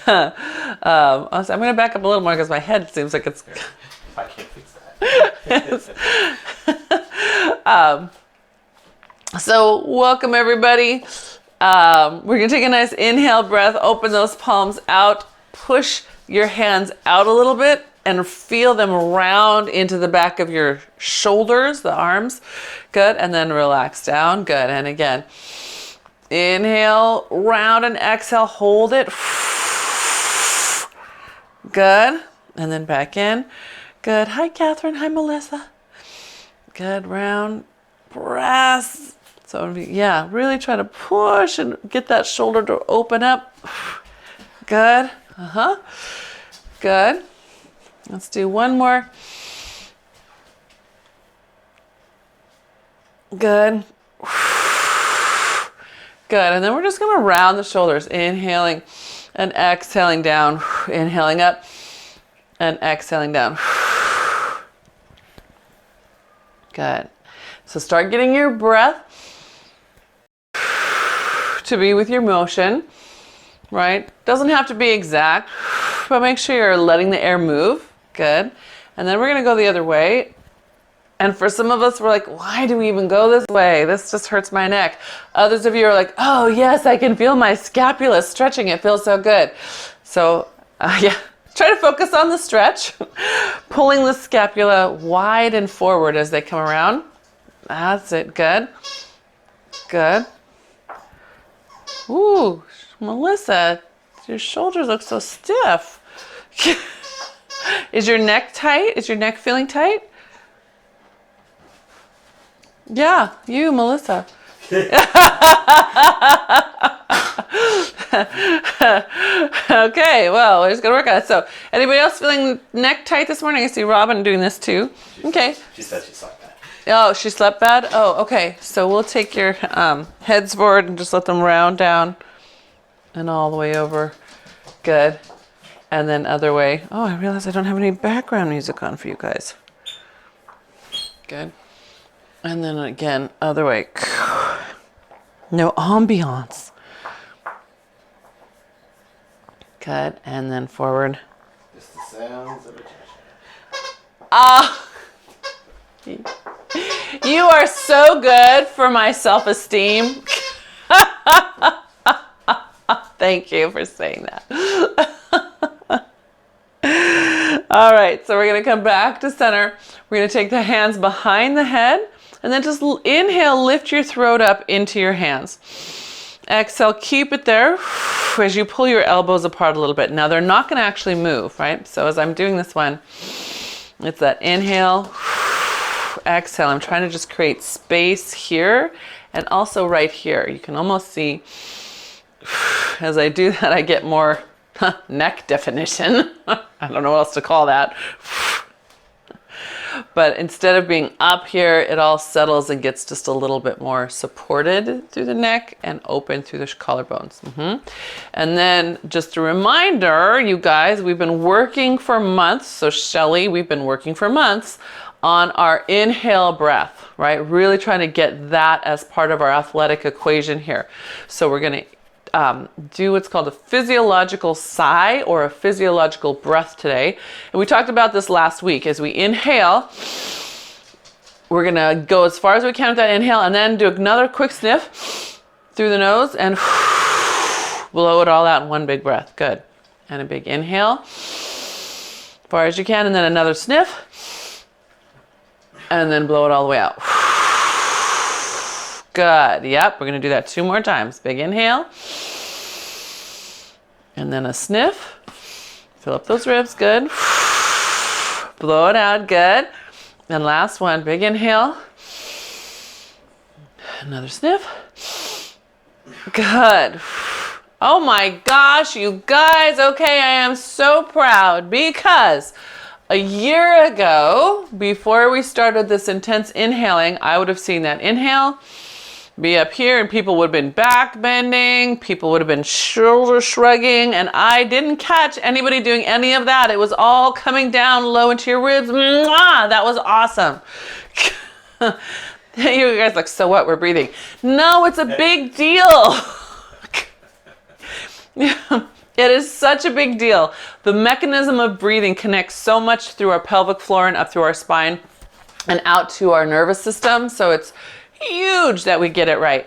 Also, I'm going to back up a little more because my head seems like it's... I can't fix that. So welcome everybody. We're going to take a nice inhale breath, open those palms out, push your hands out a little bit and feel them round into the back of your shoulders, the arms. Good. And then relax down. Good. And again, inhale, round, and exhale, hold it. Good. And then back in. Good. Hi, Catherine. Hi, Melissa. Good. Round. Press. So yeah, really try to push and get that shoulder to open up. Good. Good. Let's do one more. Good. Good. And then we're just going to round the shoulders, inhaling and exhaling down, inhaling up and exhaling down. Good. So start getting your breath to be with your motion, right? Doesn't have to be exact, but make sure you're letting the air move. Good. And then we're going to go the other way. And for some of us, we're like, why do we even go this way? This just hurts my neck. Others of you are like, oh yes, I can feel my scapula stretching. It feels so good. So yeah, try to focus on the stretch, pulling the scapula wide and forward as they come around. That's it. Good. Good. Ooh, Melissa, your shoulders look so stiff. Is your neck tight? Is your neck feeling tight? Yeah, you, Melissa. Okay, well, we're just gonna work on it. So, anybody else feeling neck tight this morning? I see Robin doing this too. Okay. She said she slept bad. Oh, she slept bad? Oh, okay. So we'll take your heads forward and just let them round down and all the way over. Good. And then other way. Oh, I realize I don't have any background music on for you guys. Good. And then again, other way. No ambiance. Good. And then forward. Just the sounds of rejection. You are so good for my self-esteem. Thank you for saying that. All right, so we're going to come back to center. We're going to take the hands behind the head and then just inhale, lift your throat up into your hands. Exhale, keep it there as you pull your elbows apart a little bit. Now they're not going to actually move, right? So as I'm doing this one, it's that inhale, exhale. I'm trying to just create space here and also right here. You can almost see as I do that, I get more neck definition. I don't know what else to call that. But instead of being up here, it all settles and gets just a little bit more supported through the neck and open through the collarbones. And then just a reminder, you guys, we've been working for months. So Shelly, we've been working for months on our inhale breath, right? Really trying to get that as part of our athletic equation here. So we're going to do what's called a physiological sigh or a physiological breath today. And we talked about this last week. As we inhale, we're going to go as far as we can with that inhale and then do another quick sniff through the nose and blow it all out in one big breath. Good. And a big inhale as far as you can, and then another sniff and then blow it all the way out. Good. Yep. We're going to do that 2 more times. Big inhale. And then a sniff. Fill up those ribs. Good. Blow it out. Good. And last one. Big inhale. Another sniff. Good. Oh my gosh, you guys. Okay, I am so proud because a year ago, before we started this intense inhaling, I would have seen that inhale be up here and people would have been back bending, people would have been shoulder shrugging, and I didn't catch anybody doing any of that. It was all coming down low into your ribs. Mwah! That was awesome. You guys like, so what? We're breathing. No, it's a big deal. It is such a big deal. The mechanism of breathing connects so much through our pelvic floor and up through our spine and out to our nervous system. So it's huge that we get it right.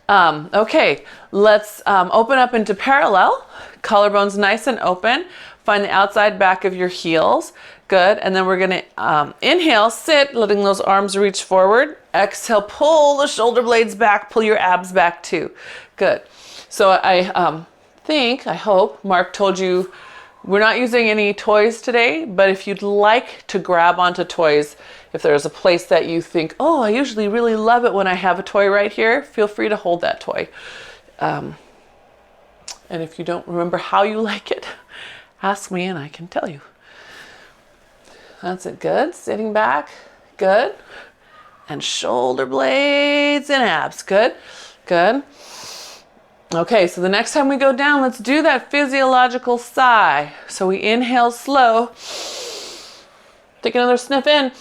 Okay, let's open up into parallel. Collarbones nice and open. Find the outside back of your heels. Good. And then we're going to inhale, sit, letting those arms reach forward. Exhale, pull the shoulder blades back, pull your abs back too. Good. So I hope Mark told you we're not using any toys today, but if you'd like to grab onto toys, if there's a place that you think, oh, I usually really love it when I have a toy right here, feel free to hold that toy. And if you don't remember how you like it, ask me and I can tell you. That's it. Good. Sitting back. Good. And shoulder blades and abs. Good. Good. Okay, so the next time we go down, let's do that physiological sigh. So we inhale slow. Take another sniff in.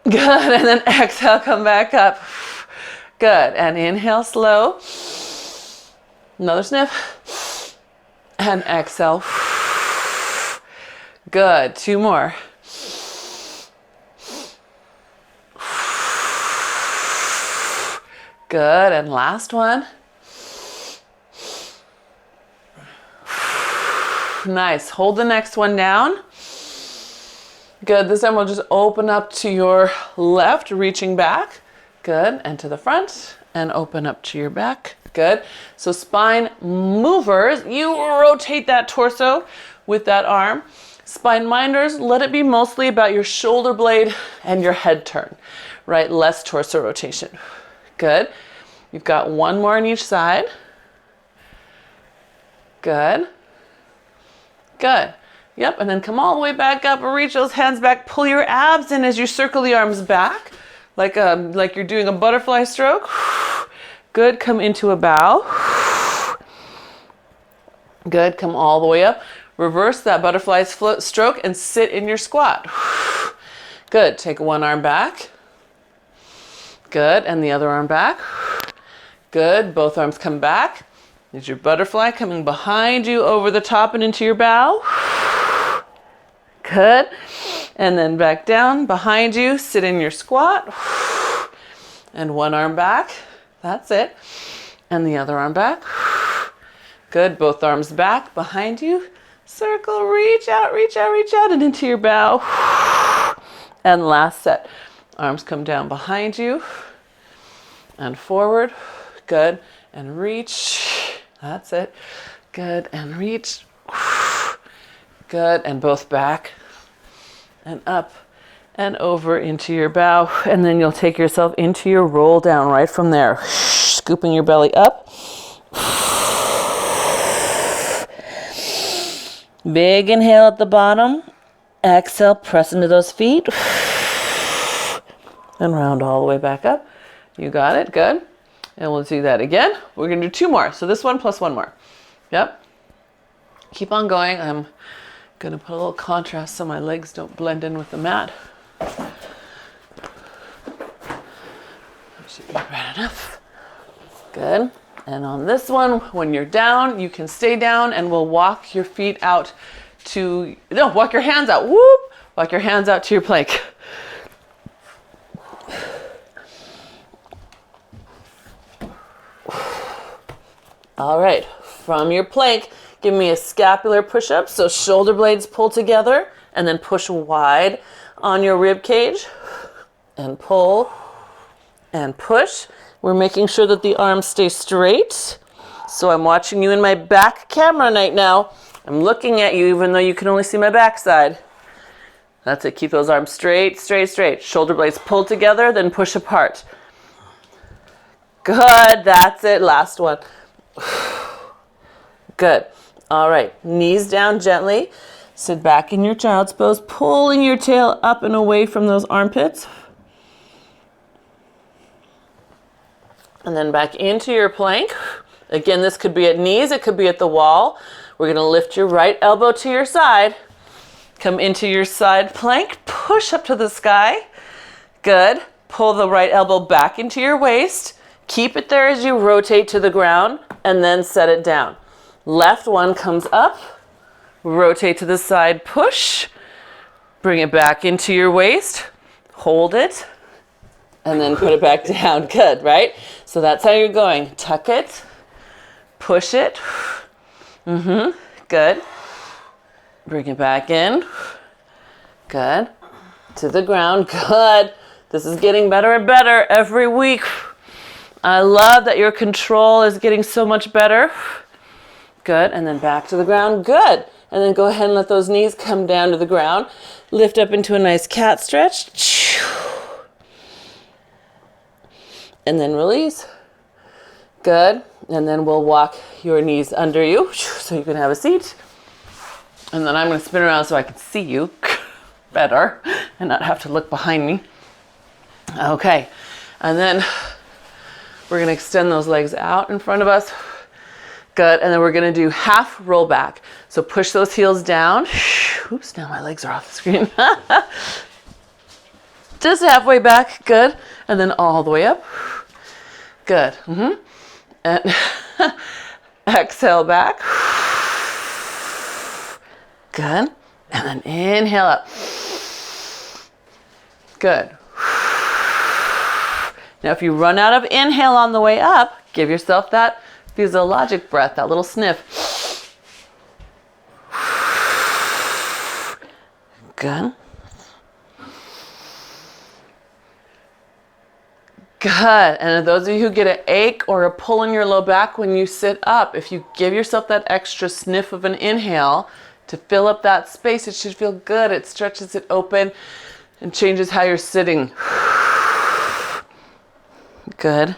Good. And then exhale, come back up. Good. And inhale slow. Another sniff. And exhale. Good. 2 more. Good. And last one. Nice. Hold the next one down. Good. This time we'll just open up to your left, reaching back. Good. And to the front and open up to your back. Good. So spine movers, you rotate that torso with that arm. Spine minders, let it be mostly about your shoulder blade and your head turn, right? Less torso rotation. Good. You've got 1 more on each side. Good. Good. Yep, and then come all the way back up, reach those hands back, pull your abs in as you circle the arms back, like you're doing a butterfly stroke. Good, come into a bow. Good, come all the way up. Reverse that butterfly stroke and sit in your squat. Good, take 1 arm back. Good, and the other arm back. Good, both arms come back. There's your butterfly coming behind you over the top and into your bow. Good. And then back down behind you, sit in your squat. And 1 arm back. That's it. And the other arm back. Good. Both arms back behind you. Circle, reach out, reach out, reach out and into your bow. And last set. Arms come down behind you and forward. Good. And reach. That's it. Good. And reach. Good. And both back and up and over into your bow. And then you'll take yourself into your roll down right from there. Scooping your belly up. Big inhale at the bottom. Exhale, press into those feet. And round all the way back up. You got it. Good. And we'll do that again. We're going to do 2 more. So this one plus 1 more. Yep. Keep on going. I'm going to put a little contrast so my legs don't blend in with the mat. That should be right enough. Good. And on this one, when you're down, you can stay down and we'll walk your feet out to, no, walk your hands out. Whoop. Walk your hands out to your plank. All right, from your plank, give me a scapular push-up. So shoulder blades pull together and then push wide on your rib cage and pull and push. We're making sure that the arms stay straight. So I'm watching you in my back camera right now. I'm looking at you even though you can only see my backside. That's it, keep those arms straight, straight, straight. Shoulder blades pull together, then push apart. Good, that's it, last one. Good. All right. Knees down gently. Sit back in your child's pose, pulling your tail up and away from those armpits. And then back into your plank. Again, this could be at knees. It could be at the wall. We're going to lift your right elbow to your side. Come into your side plank. Push up to the sky. Good. Pull the right elbow back into your waist. Keep it there as you rotate to the ground and then set it down. Left one comes up rotate to the side, push, bring it back into your waist, hold it, and then put it back down. Good, right? So that's how you're going. Tuck it, push it. Good. Bring it back in. Good. To the ground. Good. This is getting better and better every week. I love that your control is getting so much better. Good. And then back to the ground. Good. And then go ahead and let those knees come down to the ground. Lift up into a nice cat stretch. And then release. Good. And then we'll walk your knees under you so you can have a seat. And then I'm going to spin around so I can see you better and not have to look behind me. Okay. And then we're going to extend those legs out in front of us. Good. And then we're going to do half roll back. So push those heels down. Oops, now my legs are off the screen. Just halfway back. Good. And then all the way up. Good. And exhale back. Good. And then inhale up. Good. Now if you run out of inhale on the way up, give yourself that physiologic breath, that little sniff. Good. Good. And those of you who get an ache or a pull in your low back when you sit up, if you give yourself that extra sniff of an inhale to fill up that space, it should feel good. It stretches it open and changes how you're sitting. Good.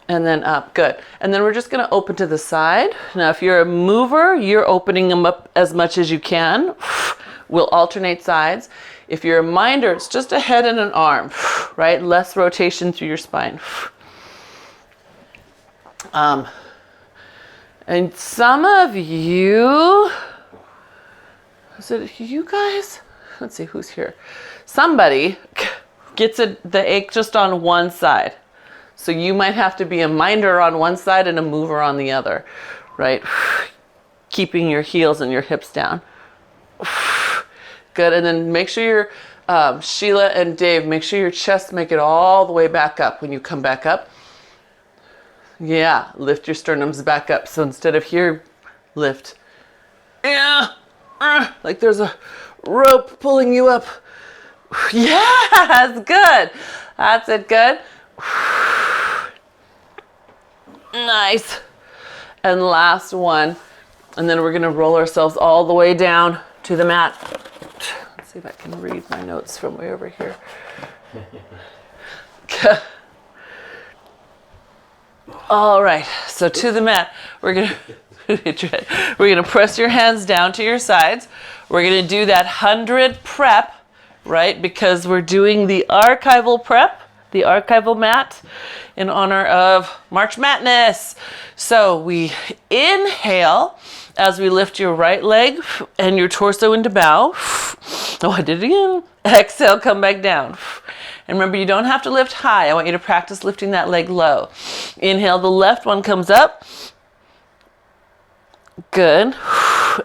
And then up. Good. And then we're just going to open to the side. Now, if you're a mover, you're opening them up as much as you can. We'll alternate sides. If you're a minder, it's just a head and an arm, right? Less rotation through your spine. And some of you, is it you guys? Let's see who's here. Somebody gets the ache just on one side. So you might have to be a minder on one side and a mover on the other, right? Keeping your heels and your hips down. Good. And then make sure your, Sheila and Dave, make sure your chest, make it all the way back up when you come back up. Yeah, lift your sternums back up. So instead of here, lift. Yeah, like there's a rope pulling you up. Yes, good. That's it, good. Nice. And last one. And then we're going to roll ourselves all the way down to the mat. Let's see if I can read my notes from way over here. All right, so to the mat, we're gonna press your hands down to your sides. We're gonna do that 100 prep, right? Because we're doing the archival prep, the archival mat, in honor of March Madness. So we inhale as we lift your right leg and your torso into bow. Oh, I did it again. Exhale, come back down. And remember, you don't have to lift high. I want you to practice lifting that leg low. Inhale, the left one comes up. Good.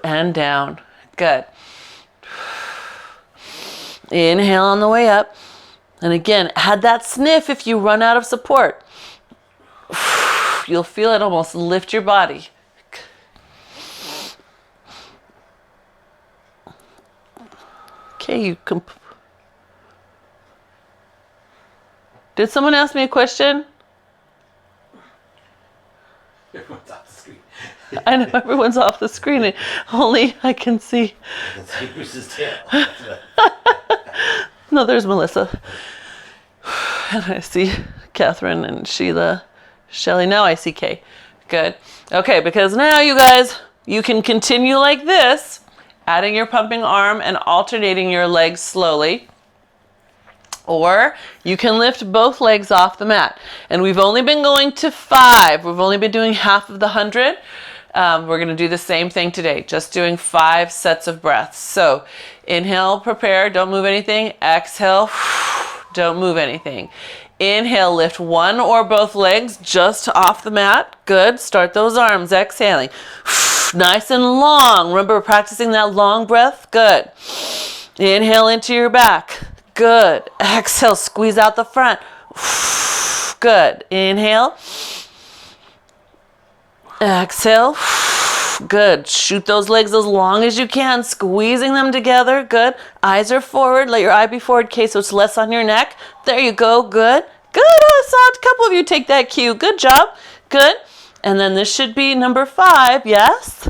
And down. Good. Inhale on the way up. And again, add that sniff if you run out of support. You'll feel it almost lift your body. Okay, you can. Did someone ask me a question? Everyone's off the screen. I know everyone's off the screen. Only I can see. Let's see who's tail. No, there's Melissa. And I see Catherine and Sheila, Shelly. Now I see Kay. Good. Okay, because now you guys, you can continue like this, adding your pumping arm and alternating your legs slowly. Or you can lift both legs off the mat. And we've only been going to 5. We've only been doing half of the 100. We're going to do the same thing today, just doing 5 sets of breaths. So inhale, prepare, don't move anything. Exhale, don't move anything. Inhale, lift one or both legs just off the mat. Good. Start those arms, exhaling. Nice and long. Remember practicing that long breath? Good. Inhale into your back. Good. Exhale, squeeze out the front. Good. Inhale. Exhale. Good. Shoot those legs as long as you can, squeezing them together. Good. Eyes are forward. Let your eye be forward, okay, so it's less on your neck. There you go. Good. Good. I saw a couple of you take that cue. Good job. Good. And then this should be number 5. Yes?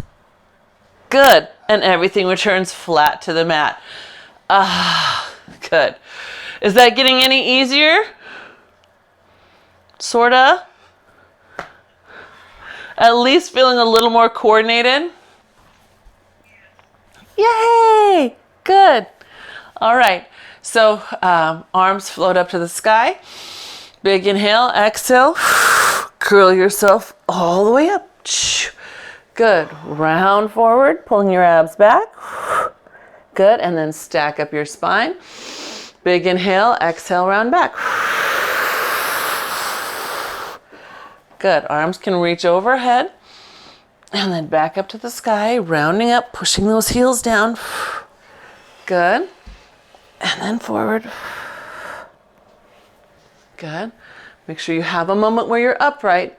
Good. And everything returns flat to the mat. Good. Is that getting any easier? Sorta? At least feeling a little more coordinated? Yay! Good. All right. So arms float up to the sky. Big inhale. Exhale. Curl yourself all the way up. Good. Round forward, pulling your abs back. Good. And then stack up your spine. Big inhale. Exhale, round back. Good. Arms can reach overhead. And then back up to the sky, rounding up, pushing those heels down. Good. And then forward. Good. Make sure you have a moment where you're upright.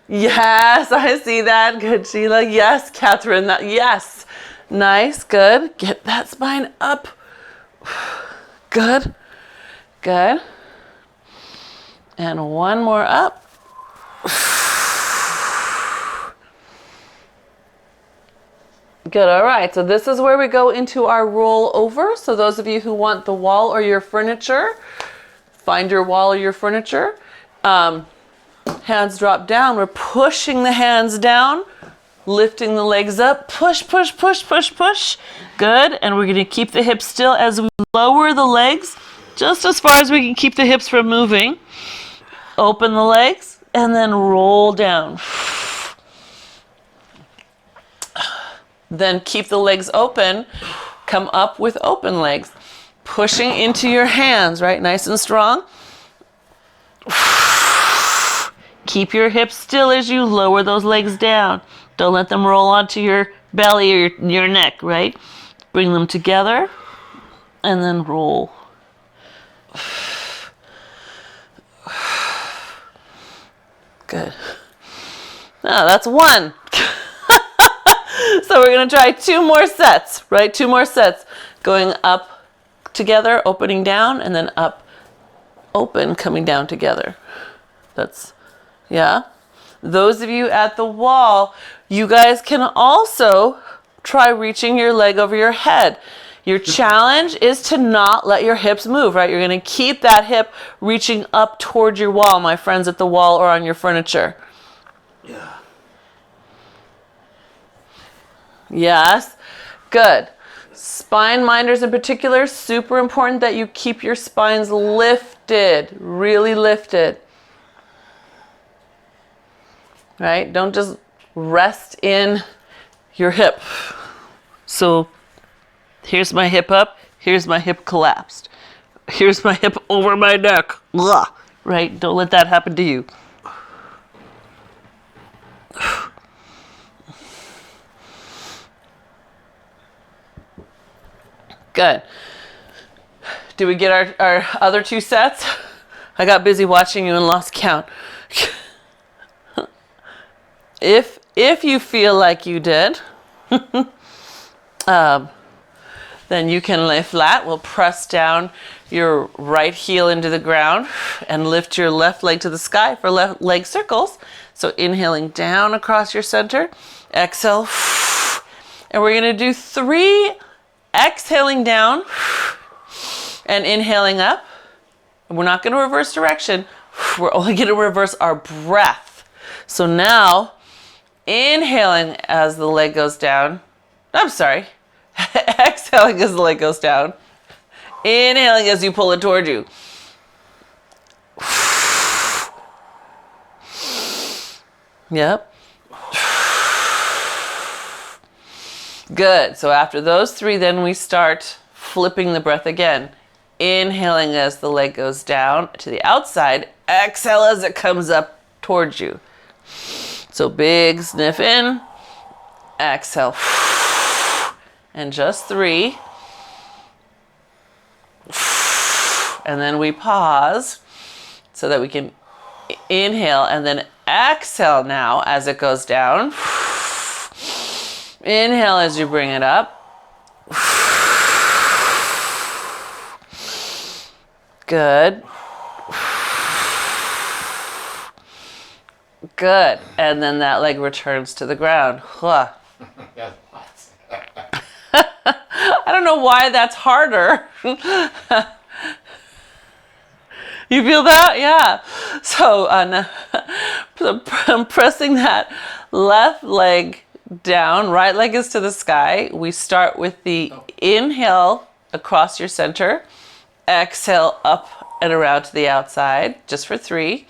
Yes, I see that. Good, Sheila. Yes, Catherine. Yes. Nice. Good. Get that spine up. Good. Good. And one more up. Good. All right. So this is where we go into our roll over. So those of you who want the wall or your furniture, find your wall or your furniture. Hands drop down. We're pushing the hands down, lifting the legs up. Push, push, push, push, push. Good. And we're going to keep the hips still as we lower the legs just as far as we can keep the hips from moving. Open the legs and then roll down. Then keep the legs open. Come up with open legs. Pushing into your hands, right? Nice and strong. Keep your hips still as you lower those legs down. Don't let them roll onto your belly or your neck, right? Bring them together and then roll. Good. Oh, that's one. So we're going to try 2 more sets, right? 2 more sets. Going up together, opening down, and then up, open, coming down together. That's, yeah. Those of you at the wall, you guys can also try reaching your leg over your head. Your challenge is to not let your hips move, right? You're going to keep that hip reaching up toward your wall, my friends at the wall or on your furniture. Yeah. Yes. Good. Spine minders in particular, super important that you keep your spines lifted, really lifted. Right? Don't just rest in your hip. So here's my hip up, here's my hip collapsed. Here's my hip over my neck. Ugh. Right? Don't let that happen to you. Good. Did we get our other 2 sets? I got busy watching you and lost count. If you feel like you did, then you can lay flat. We'll press down your right heel into the ground and lift your left leg to the sky for left leg circles. So inhaling down across your center, exhale, and we're going to do 3 exhaling down and inhaling up. We're not going to reverse direction. We're only going to reverse our breath. So now, inhaling as the leg goes down. I'm sorry. Exhaling as the leg goes down. Inhaling as you pull it toward you. Yep. Good. So after those 3, then we start flipping the breath again. Inhaling as the leg goes down to the outside. Exhale as it comes up towards you. So big sniff in. exhale. And just 3. And then we pause so that we can inhale and then exhale now as it goes down. Inhale as you bring it up. Good. Good. And then that leg returns to the ground. I don't know why that's harder. You feel that? Yeah. So I'm pressing that left leg down. Right leg is to the sky. We start with the inhale across your center. Exhale up and around to the outside, just for 3.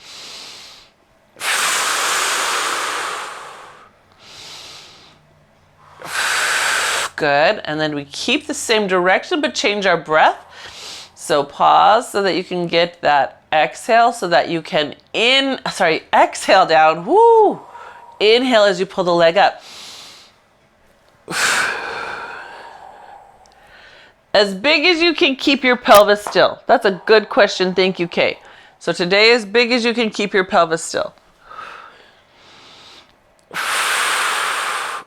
Good. And then we keep the same direction but change our breath. So pause so that you can get that exhale so that you can exhale down. Woo! Inhale as you pull the leg up. As big as you can keep your pelvis still. That's a good question. Thank you, Kay. So today, as big as you can keep your pelvis still.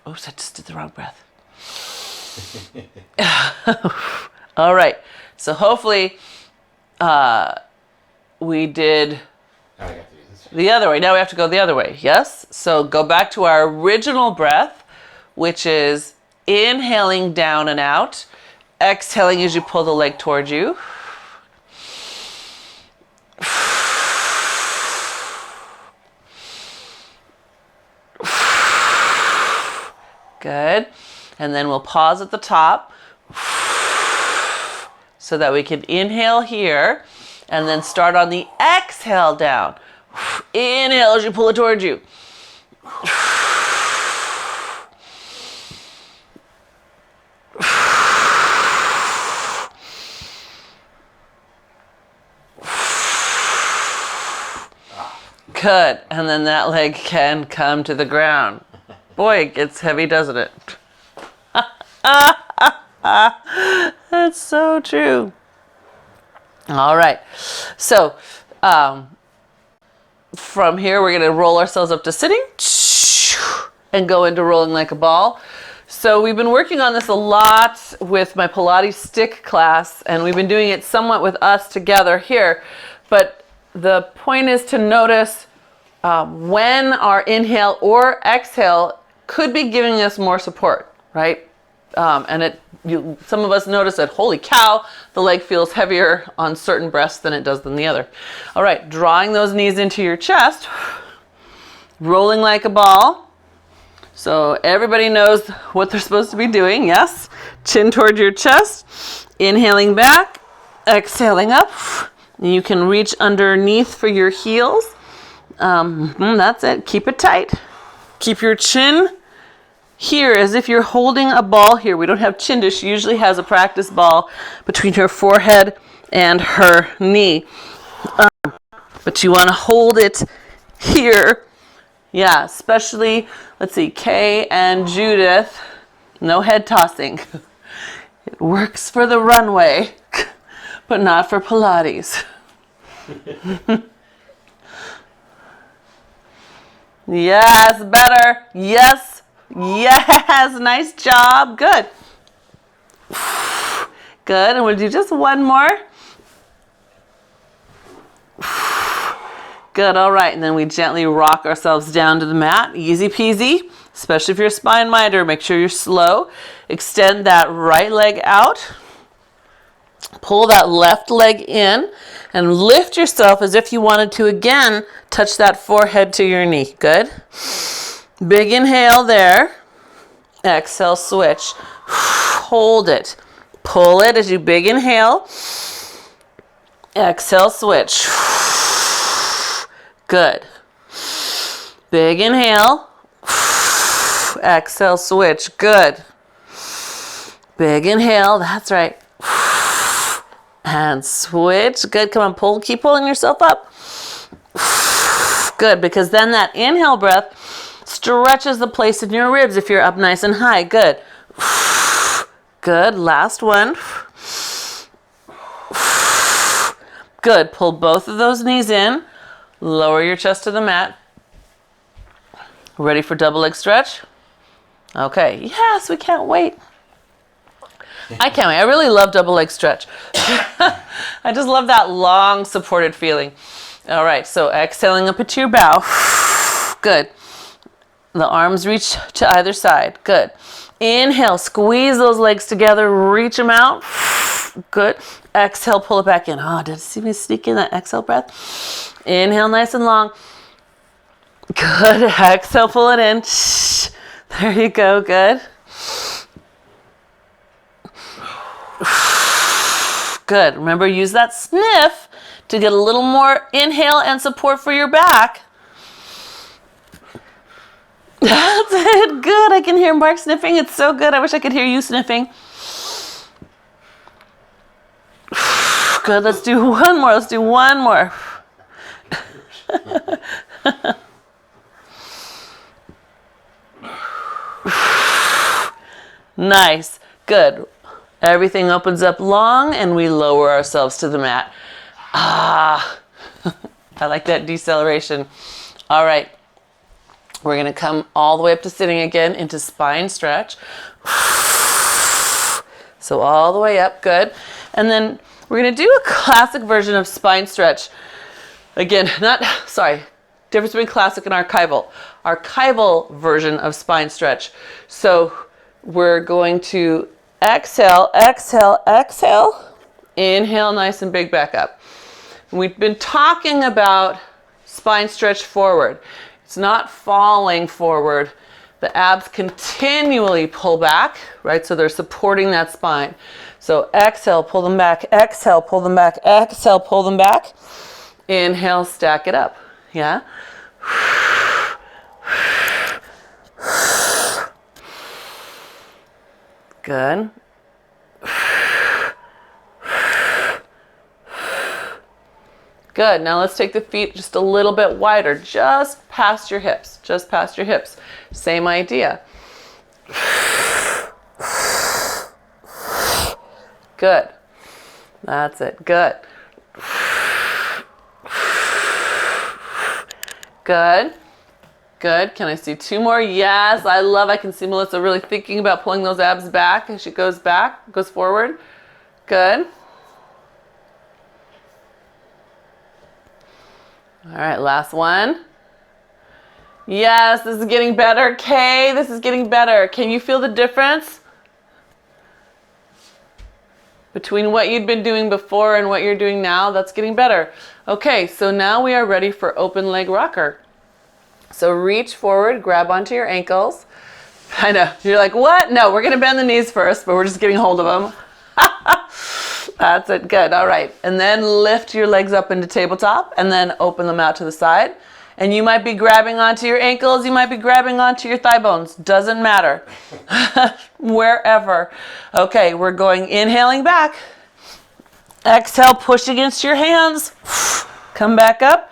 Oops, I just did the wrong breath. All right. So hopefully we did the other way. Now we have to go the other way. Yes? So go back to our original breath, which is inhaling down and out. Exhaling as you pull the leg towards you. Good. And then we'll pause at the top so that we can inhale here and then start on the exhale down. Inhale as you pull it towards you. Good. And then that leg can come to the ground. Boy, it gets heavy, doesn't it? That's so true. All right. So from here, we're going to roll ourselves up to sitting and go into rolling like a ball. So we've been working on this a lot with my Pilates stick class, and we've been doing it somewhat with us together here. But the point is to notice when our inhale or exhale could be giving us more support, right? And some of us notice that, holy cow, the leg feels heavier on certain breaths than it does than the other. All right, drawing those knees into your chest, rolling like a ball. So everybody knows what they're supposed to be doing, yes? Chin toward your chest, inhaling back, exhaling up. You can reach underneath for your heels. That's it. Keep it tight. Keep your chin here as if you're holding a ball here. We don't have chin dish. She usually has a practice ball between her forehead and her knee. But you want to hold it here. Yeah, especially, let's see, Kay and Judith. No head tossing. It works for the runway, but not for Pilates. Yes, better. Yes. Yes. Nice job. Good. Good. And we'll do just one more. Good. All right. And then we gently rock ourselves down to the mat. Easy peasy. Especially if you're a spine minder, make sure you're slow. Extend that right leg out. Pull that left leg in and lift yourself as if you wanted to again touch that forehead to your knee. Good. Big inhale there. Exhale, switch. Hold it. Pull it as you big inhale. Exhale, switch. Good. Big inhale. Exhale, switch. Good. Big inhale. That's right. And switch. Good. Come on, pull. Keep pulling yourself up. Good, because then that inhale breath stretches the place in your ribs if you're up nice and high. Good. Good. Last one. Good. Pull both of those knees in. Lower your chest to the mat. Ready for double leg stretch? Okay. Yes, we can't wait. I can't wait. I really love double leg stretch. I just love that long supported feeling. All right. So exhaling up into your bow. Good. The arms reach to either side. Good. Inhale. Squeeze those legs together. Reach them out. Good. Exhale, pull it back in. Oh, did you see me sneak in that exhale breath? Inhale, nice and long. Good. Exhale, pull it in. There you go. Good. Good. Remember, use that sniff to get a little more inhale and support for your back. That's it. Good. I can hear Mark sniffing. It's so good. I wish I could hear you sniffing. Good. Let's do one more. Let's do one more. Nice. Good. Everything opens up long and we lower ourselves to the mat. Ah, I like that deceleration. All right. We're going to come all the way up to sitting again into spine stretch. So all the way up. Good. And then we're going to do a classic version of spine stretch. Again, difference between classic and archival. Archival version of spine stretch. So we're going to exhale, exhale, exhale. Inhale, nice and big, back up. We've been talking about spine stretch forward. It's not falling forward. The abs continually pull back, right? So they're supporting that spine. So exhale, pull them back, exhale, pull them back, exhale, pull them back. Inhale, stack it up. Yeah? Good. Good. Now let's take the feet just a little bit wider, just past your hips, just past your hips. Same idea. Good. That's it. Good. Good. Good. Can I see two more? Yes, I can see Melissa really thinking about pulling those abs back as she goes back, goes forward. Good. All right, last one. Yes, this is getting better. Kay, this is getting better. Can you feel the difference between what you'd been doing before and what you're doing now? That's getting better. Okay, so now we are ready for open leg rocker. So reach forward, grab onto your ankles. I know, you're like, what? No, we're gonna bend the knees first, but we're just getting hold of them. That's it, good, all right. And then lift your legs up into tabletop and then open them out to the side. And you might be grabbing onto your ankles, you might be grabbing onto your thigh bones, doesn't matter. Wherever. Okay, we're going inhaling back. Exhale, push against your hands. Come back up.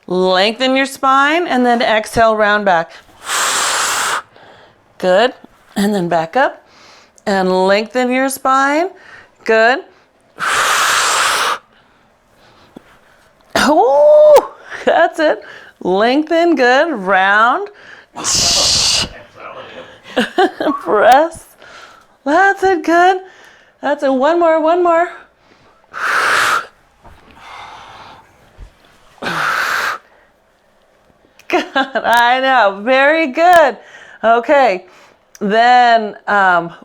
Lengthen your spine and then exhale, round back. Good. And then back up and lengthen your spine. Good. Ooh, that's it. Lengthen, good. Round. Press. That's it, good. That's it. One more, one more. Good. I know. Very good. Okay. Then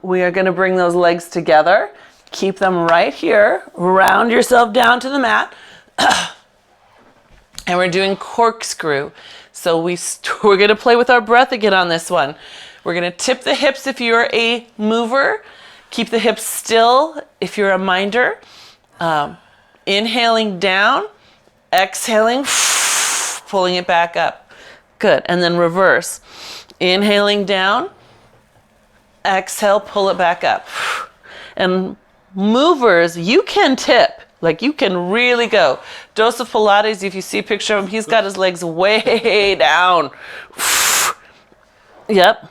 we are going to bring those legs together. Keep them right here. Round yourself down to the mat. And we're doing corkscrew. So we're going to play with our breath again on this one. We're going to tip the hips if you're a mover. Keep the hips still if you're a minder. Inhaling down. Exhaling. Pulling it back up. Good. And then reverse. Inhaling down. Exhale, pull it back up. And movers, you can tip. Like you can really go. Joseph Pilates, if you see a picture of him, he's got his legs way down. Yep.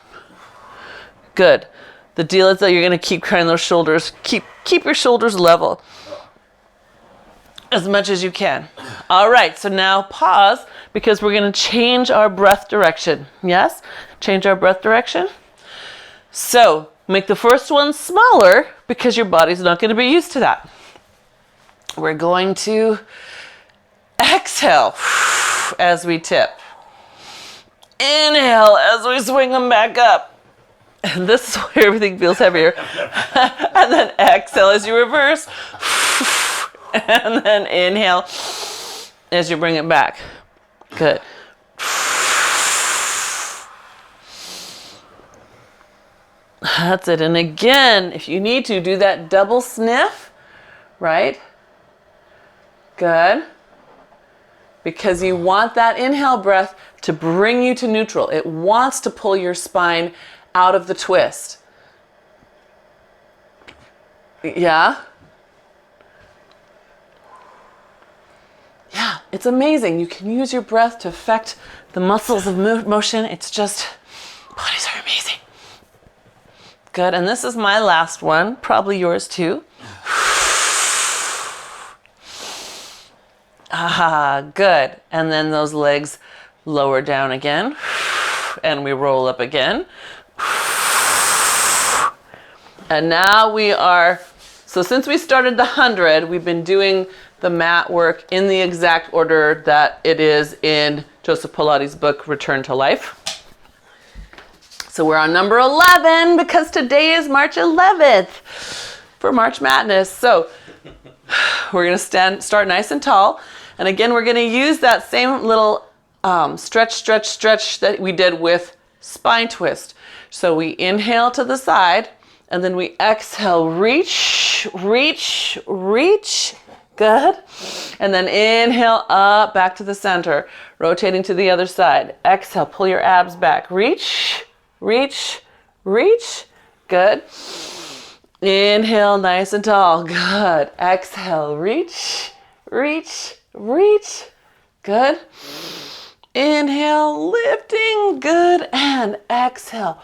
Good. The deal is that you're going to keep kind of those shoulders, keep your shoulders level as much as you can. All right, so now pause because we're going to change our breath direction. Yes? Change our breath direction. So make the first one smaller because your body's not going to be used to that. We're going to exhale as we tip. Inhale as we swing them back up. And this is where everything feels heavier. And then exhale as you reverse. And then inhale as you bring it back. Good. That's it. And again, if you need to, do that double sniff, right? Good. Because you want that inhale breath to bring you to neutral. It wants to pull your spine out of the twist. Yeah? Yeah, it's amazing. You can use your breath to affect the muscles of motion. It's just, bodies are amazing. Good, and this is my last one, probably yours too. Ah, good. And then those legs lower down again. And we roll up again. And now we are, so since we started the 100, we've been doing the mat work in the exact order that it is in Joseph Pilates' book, Return to Life. So we're on number 11 because today is March 11th for March Madness. So we're going to start nice and tall. And again, we're going to use that same little stretch that we did with spine twist. So we inhale to the side and then we exhale, reach. Good. And then inhale up, back to the center, rotating to the other side. Exhale, pull your abs back. Reach. Good. Inhale, nice and tall. Good. Exhale, reach. Good. Inhale, lifting. Good. And exhale.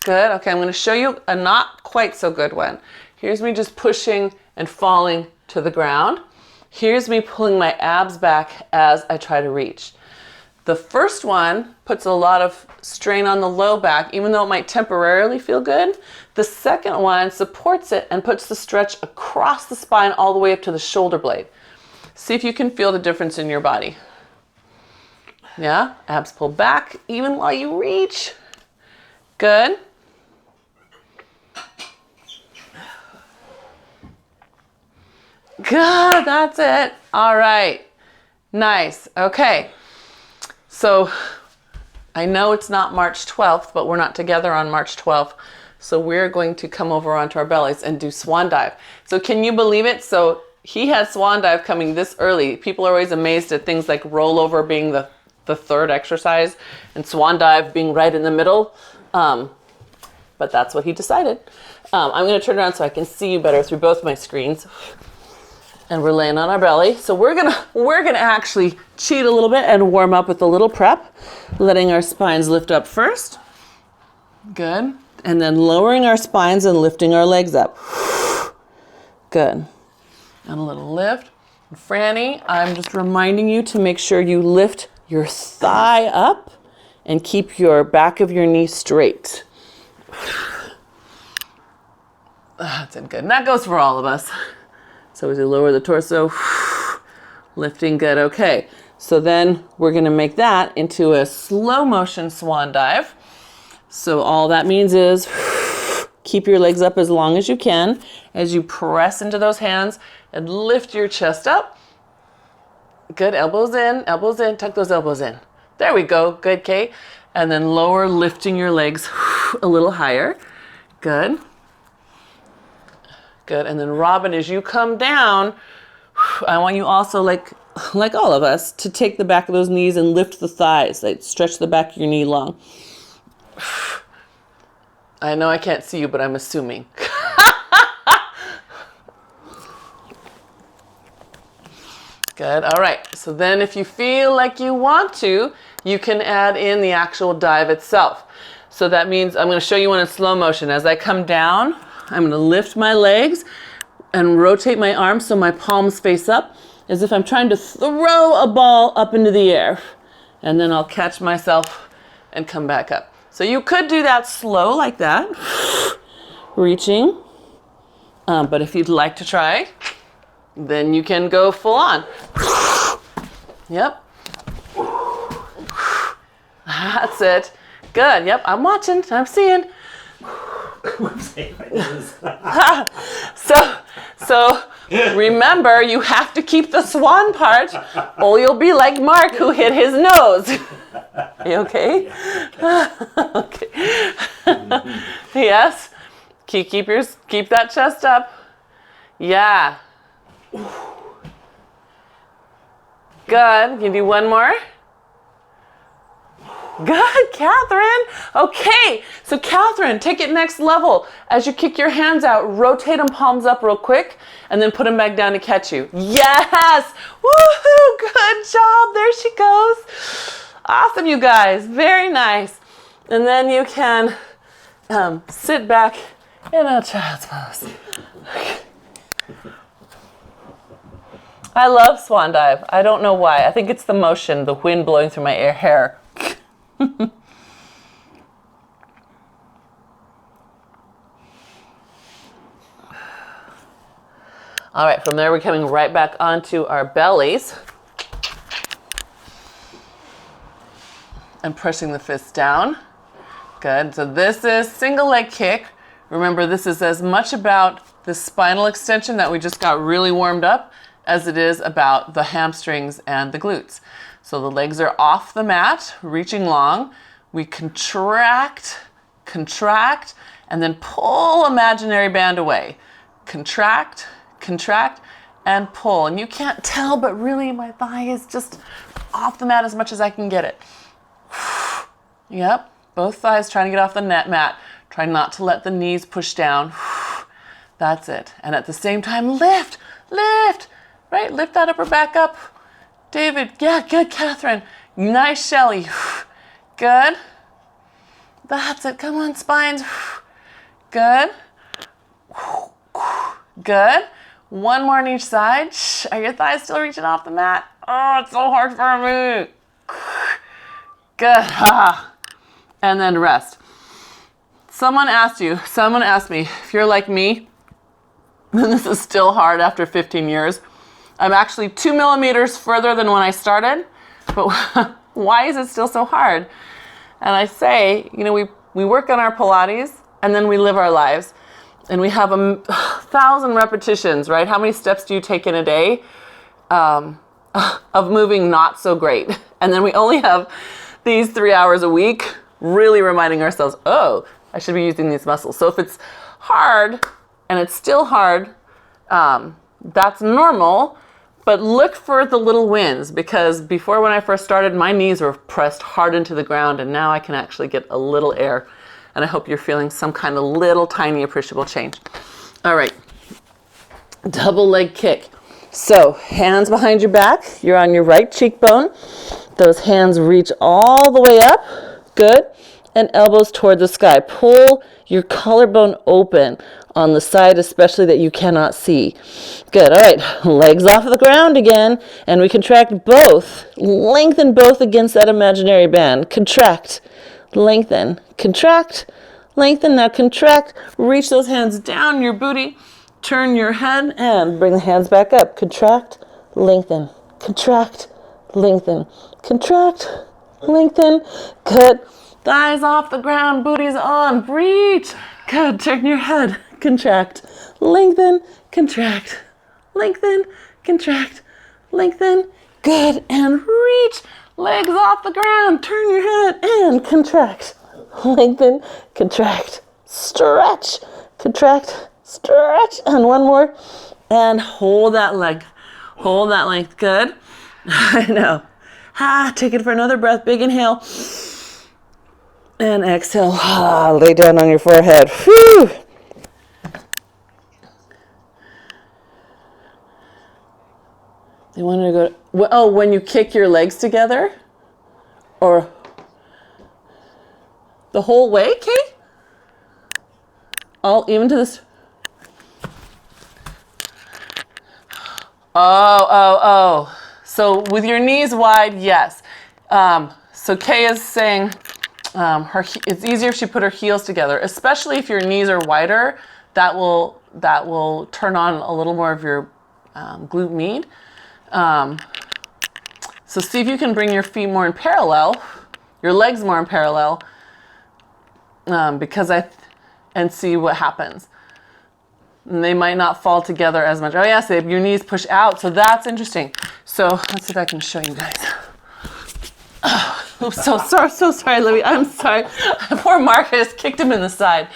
Good. Okay, I'm going to show you a not quite so good one. Here's me just pushing and falling to the ground. Here's me pulling my abs back as I try to reach. The first one puts a lot of strain on the low back, even though it might temporarily feel good. The second one supports it and puts the stretch across the spine all the way up to the shoulder blade. See if you can feel the difference in your body. Yeah, abs pull back even while you reach. Good. Good, that's it. All right, nice. Okay, so I know it's not March 12th, but we're not together on March 12th. So we're going to come over onto our bellies and do swan dive. So can you believe it? So he had swan dive coming this early. People are always amazed at things like rollover being the third exercise and swan dive being right in the middle. But that's what he decided. I'm going to turn around so I can see you better through both my screens. And we're laying on our belly. So we're gonna actually cheat a little bit and warm up with a little prep, letting our spines lift up first. Good. And then lowering our spines and lifting our legs up. Good. And a little lift. And Franny, I'm just reminding you to make sure you lift your thigh up and keep your back of your knee straight. That's it, good. And that goes for all of us. So as you lower the torso, lifting, good, okay. So then we're gonna make that into a slow motion swan dive. So all that means is keep your legs up as long as you can as you press into those hands and lift your chest up. Good, elbows in, tuck those elbows in. There we go, good, Kate. And then lower, lifting your legs a little higher. Good. Good, and then Robin, as you come down, I want you also, like all of us, to take the back of those knees and lift the thighs. Like stretch the back of your knee long. I know I can't see you, but I'm assuming. Good, all right. So then if you feel like you want to, you can add in the actual dive itself. So that means I'm going to show you one in slow motion. As I come down, I'm going to lift my legs and rotate my arms so my palms face up, as if I'm trying to throw a ball up into the air. And then I'll catch myself and come back up. So you could do that slow like that, reaching. But if you'd like to try, then you can go full on. Yep. That's it. Good. Yep. I'm watching. I'm seeing. So remember, you have to keep the swan part, or you'll be like Mark, who hit his nose. You okay? Okay. Yes. Keep that chest up. Yeah. Good. Can you do one more? Good, Catherine. Okay, so Catherine, take it next level. As you kick your hands out, rotate them palms up real quick, and then put them back down to catch you. Yes! Woohoo! Good job. There she goes. Awesome, you guys. Very nice. And then you can sit back in a child's pose. I love swan dive. I don't know why. I think it's the motion, the wind blowing through my hair. All right, from there we're coming right back onto our bellies and pressing the fists down. Good. So this is single leg kick. Remember, this is as much about the spinal extension that we just got really warmed up as it is about the hamstrings and the glutes. So the legs are off the mat, reaching long. We contract, and then pull imaginary band away. Contract, and pull. And you can't tell, but really my thigh is just off the mat as much as I can get it. Yep, both thighs trying to get off the mat. Try not to let the knees push down. That's it. And at the same time, lift, right? Lift that upper back up. David, yeah, good, Catherine. Nice, Shelly. Good. That's it. Come on, spines. Good. Good. One more on each side. Are your thighs still reaching off the mat? Oh, it's so hard for me. Good. And then rest. Someone asked me, if you're like me, then this is still hard after 15 years. I'm actually 2 millimeters further than when I started, but why is it still so hard? And I say, we work on our Pilates and then we live our lives. And we have 1,000 repetitions, right? How many steps do you take in a day of moving not so great? And then we only have these 3 hours a week, really reminding ourselves, oh, I should be using these muscles. So if it's hard, and it's still hard, that's normal, but look for the little wins, because before, when I first started, my knees were pressed hard into the ground, and now I can actually get a little air. And I hope you're feeling some kind of little tiny appreciable change. All right, double leg kick. So hands behind your back, you're on your right cheekbone. Those hands reach all the way up, good, and elbows toward the sky. Pull your collarbone open on the side, especially that you cannot see. Good, all right, legs off the ground again, and we contract both. Lengthen both against that imaginary band. Contract. Lengthen, contract, lengthen, now contract, reach those hands down your booty, turn your head and bring the hands back up. Contract, lengthen, contract, lengthen, contract, lengthen. Good. Thighs off the ground, booty's on, reach. Good, turn your head, contract, lengthen, contract, lengthen, contract, lengthen. Good, and reach. Legs off the ground, turn your head and contract, lengthen, contract, stretch, contract, stretch, and one more, and hold that leg, hold that length, good. I know. Take it for another breath, big inhale, and exhale, lay down on your forehead. Whew. You wanted to go, when you kick your legs together? Or the whole way, Kate? All even to this. Oh. So with your knees wide, yes. So Kay is saying it's easier if she put her heels together, especially if your knees are wider. That will turn on a little more of your glute med. So see if you can bring your feet more in parallel, your legs more in parallel, and see what happens. And they might not fall together as much. Oh yes, your knees push out, so that's interesting. So let's see if I can show you guys. Oops, so sorry, Libby. I'm sorry. Poor Mark, I just kicked him in the side.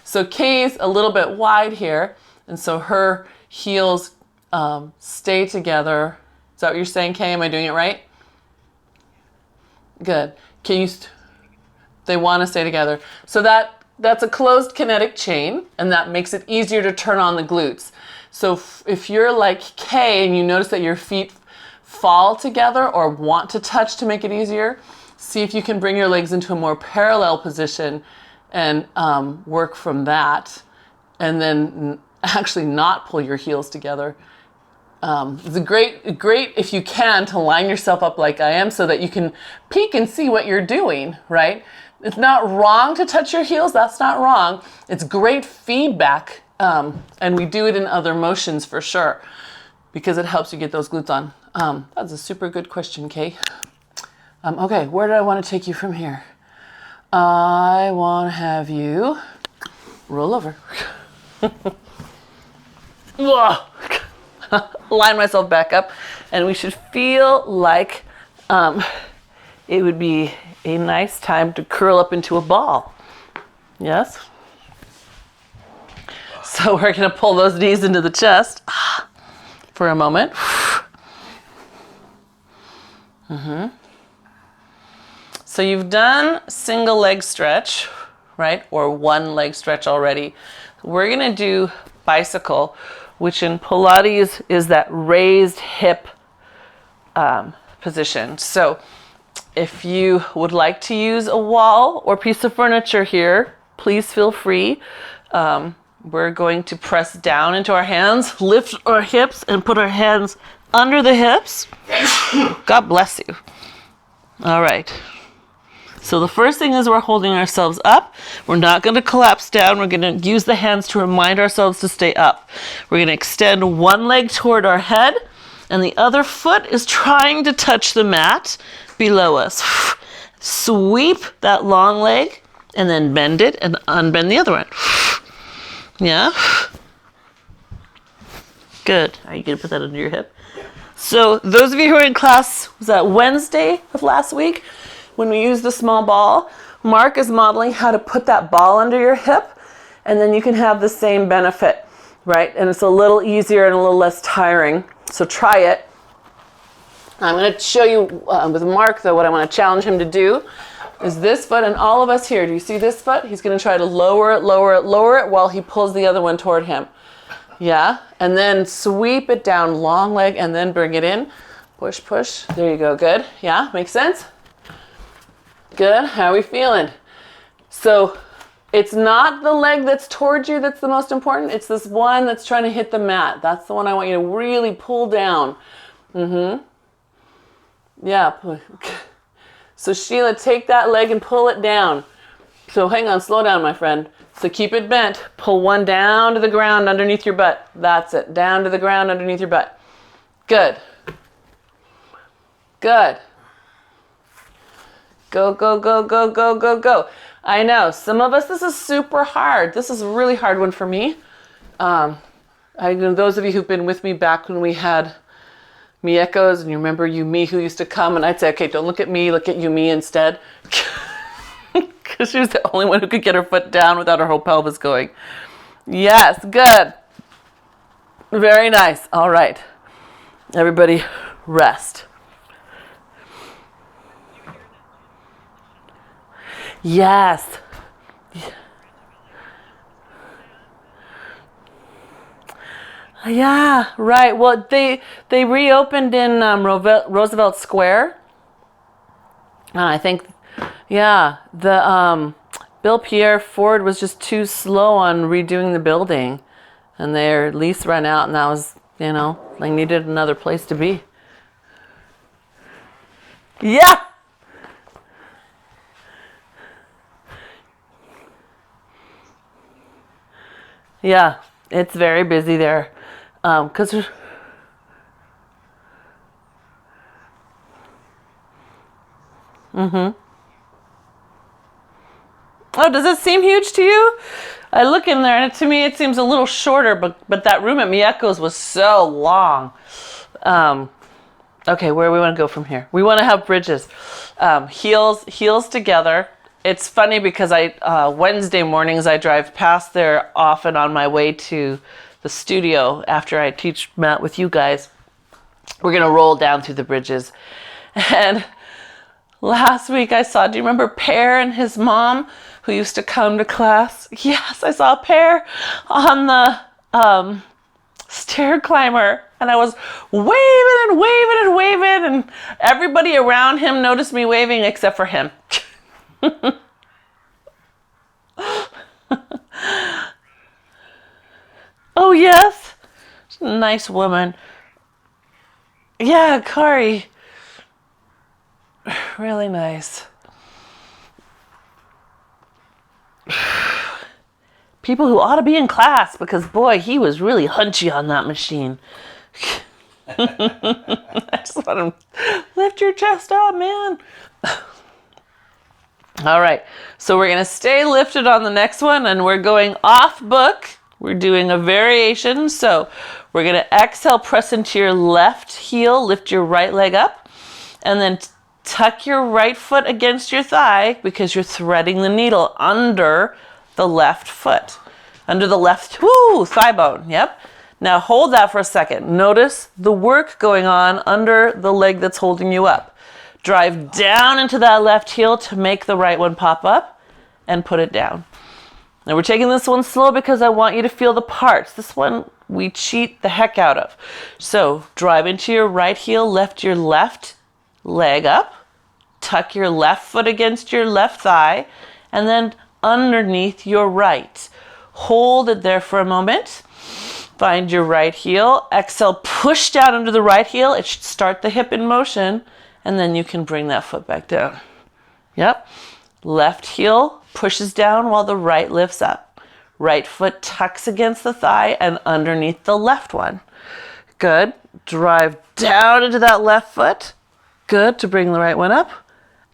So Kay's a little bit wide here, and so her heels stay together. Is that what you're saying, Kay? Am I doing it right? Good. They want to stay together. So that's a closed kinetic chain, and that makes it easier to turn on the glutes. So if you're like Kay and you notice that your feet fall together or want to touch to make it easier, see if you can bring your legs into a more parallel position and work from that, and then actually not pull your heels together. It's great if you can to line yourself up like I am so that you can peek and see what you're doing, right? It's not wrong to touch your heels. That's not wrong. It's great feedback, and we do it in other motions for sure because it helps you get those glutes on. That's a super good question, Kay. Okay, where do I want to take you from here? I want to have you roll over. Line myself back up, and we should feel like it would be a nice time to curl up into a ball. Yes? So we're going to pull those knees into the chest for a moment. So you've done single leg stretch, right? Or one leg stretch already. We're going to do bicycle, which in Pilates is that raised hip position. So if you would like to use a wall or piece of furniture here, please feel free. We're going to press down into our hands, lift our hips, and put our hands under the hips. God bless you. All right. So the first thing is we're holding ourselves up. We're not going to collapse down. We're going to use the hands to remind ourselves to stay up. We're going to extend one leg toward our head, and the other foot is trying to touch the mat below us. Sweep that long leg, and then bend it and unbend the other one. Yeah? Good. Are you going to put that under your hip? So those of you who are in class, was that Wednesday of last week? When we use the small ball, Mark is modeling how to put that ball under your hip, and then you can have the same benefit, right? And it's a little easier and a little less tiring. So try it. I'm going to show you with Mark, though, what I want to challenge him to do is this foot, and all of us here, do you see this foot? He's going to try to lower it while he pulls the other one toward him. Yeah? And then sweep it down, long leg, and then bring it in. Push, push. There you go. Good. Yeah? Makes sense? Good. How are we feeling? So it's not the leg that's towards you that's the most important. It's this one that's trying to hit the mat. That's the one I want you to really pull down. Yeah. So Sheila, take that leg and pull it down. So hang on, slow down, my friend. So keep it bent. Pull one down to the ground underneath your butt. That's it. Down to the ground underneath your butt. Good. Good. Go, go, go, go, go, go, go. I know, some of us, this is super hard. This is a really hard one for me. I know those of you who've been with me back when we had Me Echoes, and you remember Yumi who used to come, and I'd say, okay, don't look at me, look at Yumi instead. Because she was the only one who could get her foot down without her whole pelvis going. Yes, good. Very nice. All right. Everybody rest. Yes. Yeah, right. Well, they reopened in Roosevelt Square. And I think, yeah, the Bill Pierre Ford was just too slow on redoing the building, and their lease ran out, and that was, you know, they needed another place to be. Yeah. Yeah, it's very busy there. 'Cause oh, does it seem huge to you? I look in there and to me it seems a little shorter, but that room at Miyeko's was so long. Okay, where do we want to go from here? We want to have bridges. Heels together. It's funny because Wednesday mornings I drive past there often on my way to the studio after I teach mat with you guys. We're going to roll down through the bridges. And last week I saw, do you remember Pear and his mom who used to come to class? Yes, I saw Pear on the stair climber, and I was waving and waving and waving, and everybody around him noticed me waving except for him. Oh yes, nice woman. Yeah, Kari, really nice. People who ought to be in class, because boy, he was really hunchy on that machine. I just want him to lift your chest up, man. All right, so we're gonna stay lifted on the next one, and we're going off book. We're doing a variation. So we're gonna exhale, press into your left heel, lift your right leg up, and then tuck your right foot against your thigh because you're threading the needle under the left foot, under the left thigh bone. Yep. Now hold that for a second. Notice the work going on under the leg that's holding you up. Drive down into that left heel to make the right one pop up and put it down. Now we're taking this one slow because I want you to feel the parts. This one we cheat the heck out of. So drive into your right heel, lift your left leg up, tuck your left foot against your left thigh, and then underneath your right. Hold it there for a moment. Find your right heel. Exhale, push down into the right heel. It should start the hip in motion, and then you can bring that foot back down. Yep. Left heel pushes down while the right lifts up. Right foot tucks against the thigh and underneath the left one. Good. Drive down into that left foot. Good. To bring the right one up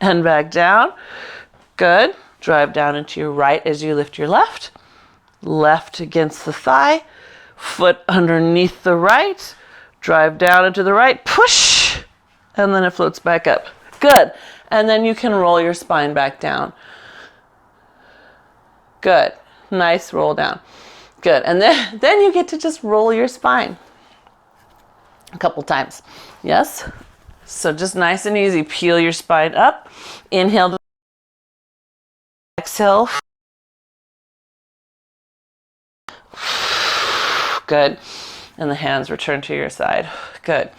and back down. Good. Drive down into your right as you lift your left. Left against the thigh. Foot underneath the right. Drive down into the right. Push. And then it floats back up. Good. And then you can roll your spine back down. Good. Nice roll down. Good. And then you get to just roll your spine a couple times. Yes? So just nice and easy. Peel your spine up. Inhale. Exhale. Good. And the hands return to your side. Good.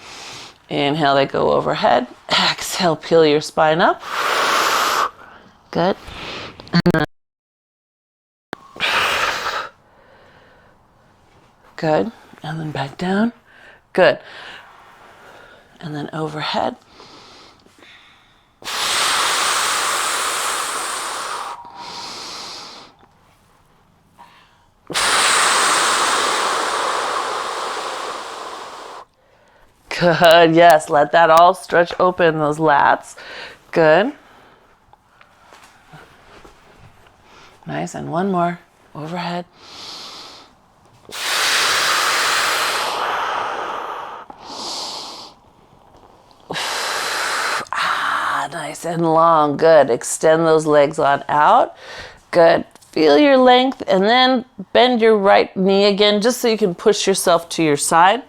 Inhale, they go overhead. Exhale, peel your spine up. Good. Good. And then back down. Good. And then overhead. Good, yes, let that all stretch open, those lats. Good. Nice, and one more, overhead. Nice and long, good. Extend those legs on out. Good, feel your length, and then bend your right knee again, just so you can push yourself to your side.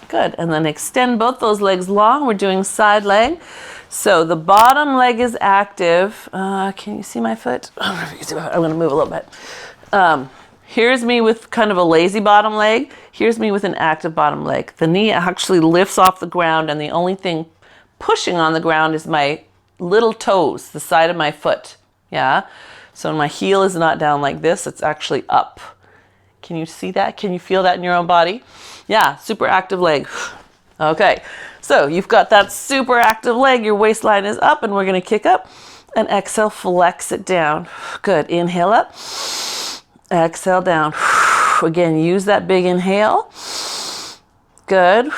Good, and then extend both those legs long. We're doing side leg. So the bottom leg is active. Can you see my foot? I'm gonna move a little bit. Here's me with kind of a lazy bottom leg. Here's me with an active bottom leg. The knee actually lifts off the ground, and the only thing pushing on the ground is my little toes, the side of my foot. Yeah. So my heel is not down like this, it's actually up. Can you see that? Can you feel that in your own body? Yeah, super active leg. Okay, so you've got that super active leg, your waistline is up, and we're gonna kick up and exhale, flex it down. Good, inhale up, exhale down. Again, use that big inhale. Good.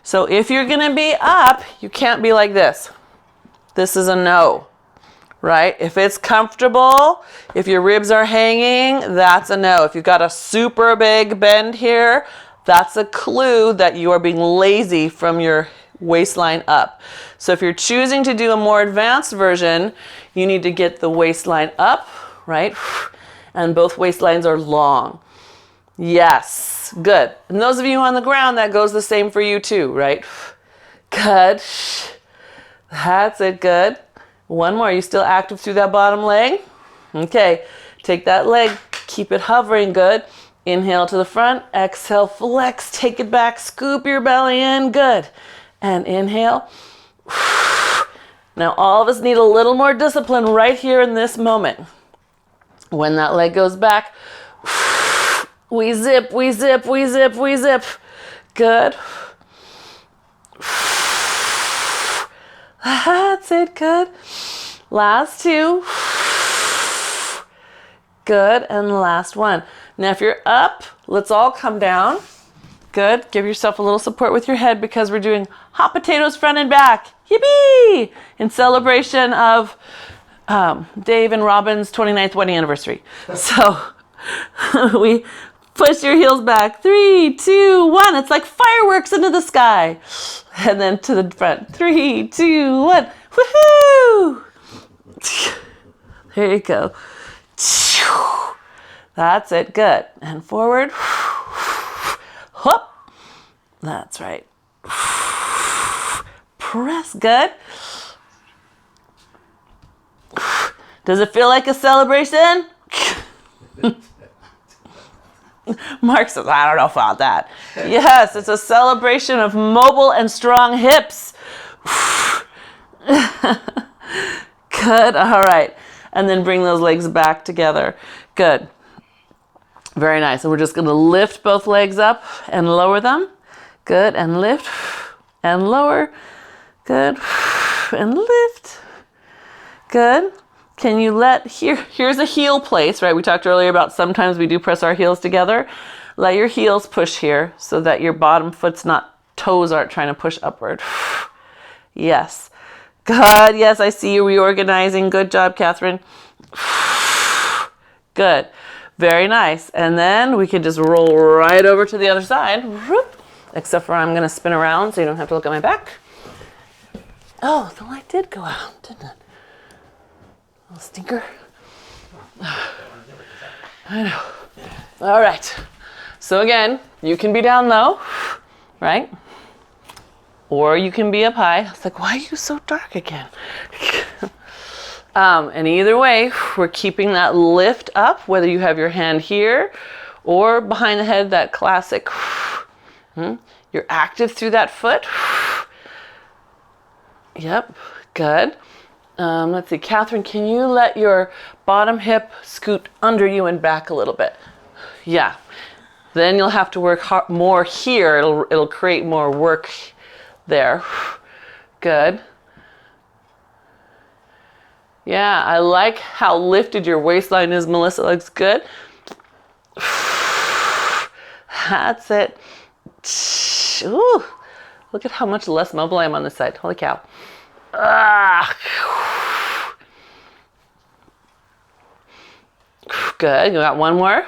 So if you're gonna be up, you can't be like this. This is a no, right? If it's comfortable, if your ribs are hanging, that's a no. If you've got a super big bend here, that's a clue that you are being lazy from your waistline up. So if you're choosing to do a more advanced version, you need to get the waistline up, right? And both waistlines are long. Yes, good. And those of you on the ground, that goes the same for you too, right? Good. That's it, good. One more, you still active through that bottom leg? Okay, take that leg, keep it hovering, good. Inhale to the front, exhale, flex, take it back, scoop your belly in, good. And inhale. Now all of us need a little more discipline right here in this moment. When that leg goes back, we zip, we zip, we zip, we zip. Good. That's it, good. Last two. Good, and last one. Now if you're up, let's all come down. Good, give yourself a little support with your head because we're doing hot potatoes front and back. Yippee! In celebration of Dave and Robin's 29th wedding anniversary. So we push your heels back. 3, 2, 1. It's like fireworks into the sky. And then to the front. 3, 2, 1. Woohoo! There you go. That's it. Good. And forward. Hop. That's right. Press. Good. Does it feel like a celebration? Mark says, I don't know about that. Yes, it's a celebration of mobile and strong hips. Good. All right. And then bring those legs back together. Good. Very nice. And we're just going to lift both legs up and lower them. Good. And lift and lower. Good. And lift. Good. Can you let, here's a heel place, right? We talked earlier about sometimes we do press our heels together. Let your heels push here so that your bottom foot's not, toes aren't trying to push upward. Yes. Good. Yes, I see you reorganizing. Good job, Catherine. Good. Very nice. And then we can just roll right over to the other side. Except for I'm going to spin around so you don't have to look at my back. Oh, the light did go out, didn't it? Little stinker. I know. All right. So again, you can be down low, right? Or you can be up high. I was like, why are you so dark again? And either way, we're keeping that lift up, whether you have your hand here or behind the head, that classic. You're active through that foot. Yep, good. Let's see, Catherine, can you let your bottom hip scoot under you and back a little bit? Yeah. Then you'll have to work more here. It'll create more work there. Good. Yeah, I like how lifted your waistline is, Melissa. Looks good. That's it. Ooh, look at how much less mobile I am on this side. Holy cow. Good. You got one more.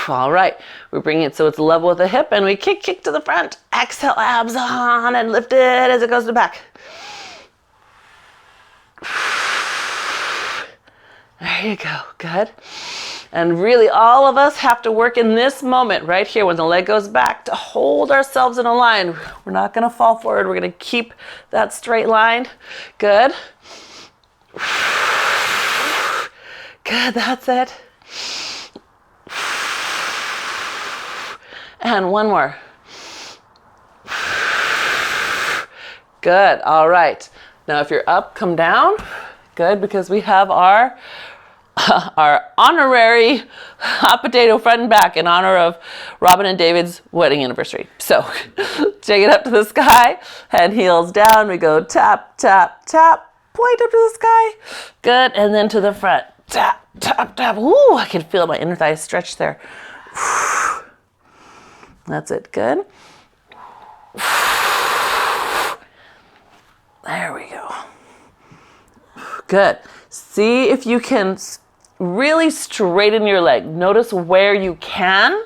All right. We bring it so it's level with the hip and we kick to the front. Exhale, abs on and lift it as it goes to the back. There you go. Good. And really all of us have to work in this moment right here when the leg goes back to hold ourselves in a line. We're not going to fall forward. We're going to keep that straight line. Good. Good. That's it. And one more. Good. All right. Now if you're up, come down. Good, because we have our honorary hot potato front and back in honor of Robin and David's wedding anniversary. So take it up to the sky, head heels down. We go tap, tap, tap, point up to the sky. Good, and then to the front. Tap, tap, tap. Ooh, I can feel my inner thighs stretch there. That's it. Good. There we go. Good. See if you can really straighten your leg. Notice where you can,